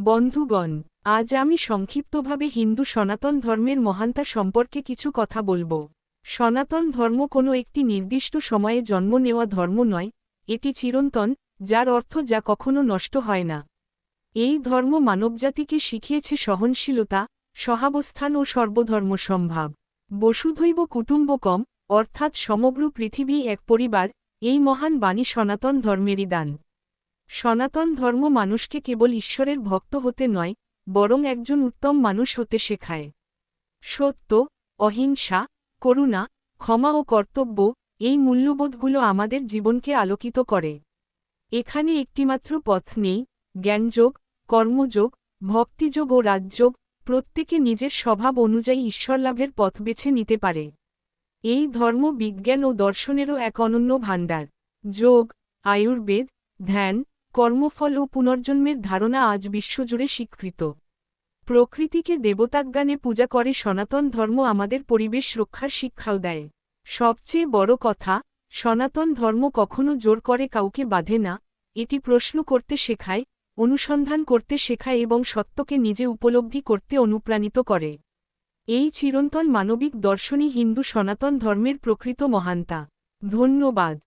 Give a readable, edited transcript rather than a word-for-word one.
বন্ধুগণ, আজ আমি সংক্ষিপ্তভাবে হিন্দু সনাতন ধর্মের মহানতা সম্পর্কে কিছু কথা বলবো। সনাতন ধর্ম কোনো একটি নির্দিষ্ট সময়ে জন্ম নেওয়া ধর্ম নয়, এটি চিরন্তন, যার অর্থ যা কখনো নষ্ট হয় না। এই ধর্ম মানবজাতিকে শিখিয়েছে সহনশীলতা, সহাবস্থান ও সর্বধর্ম সম্ভাব। বসুধৈব কুটুম্বকম, অর্থাৎ সমগ্র পৃথিবী এক পরিবার, এই মহান বাণী সনাতন ধর্মেরই দান। সনাতন ধর্ম মানুষকে কেবল ঈশ্বরের ভক্ত হতে নয়, বরং একজন উত্তম মানুষ হতে শেখায়। সত্য, অহিংসা, করুণা, ক্ষমা ও কর্তব্য, এই মূল্যবোধগুলো আমাদের জীবনকে আলোকিত করে। এখানে একটিমাত্র পথ নেই, জ্ঞানযোগ, কর্মযোগ, ভক্তিযোগ ও রাজযোগ, প্রত্যেকে নিজের স্বভাব অনুযায়ী ঈশ্বরলাভের পথ বেছে নিতে পারে। এই ধর্ম বিজ্ঞান ও দর্শনেরও এক অনন্য ভাণ্ডার। যোগ, আয়ুর্বেদ, ধ্যান, কর্মফল ও পুনর্জন্মের ধারণা আজ বিশ্বজুড়ে স্বীকৃত। প্রকৃতিকে দেবতাজ্ঞানে পূজা করে সনাতন ধর্ম আমাদের পরিবেশ রক্ষার শিক্ষাও দেয়। সবচেয়ে বড় কথা, সনাতন ধর্ম কখনো জোর করে কাউকে বাঁধে না, এটি প্রশ্ন করতে শেখায়, অনুসন্ধান করতে শেখায় এবং সত্যকে নিজে উপলব্ধি করতে অনুপ্রাণিত করে। এই চিরন্তন মানবিক দর্শনই হিন্দু সনাতন ধর্মের প্রকৃত মহানতা। ধন্যবাদ।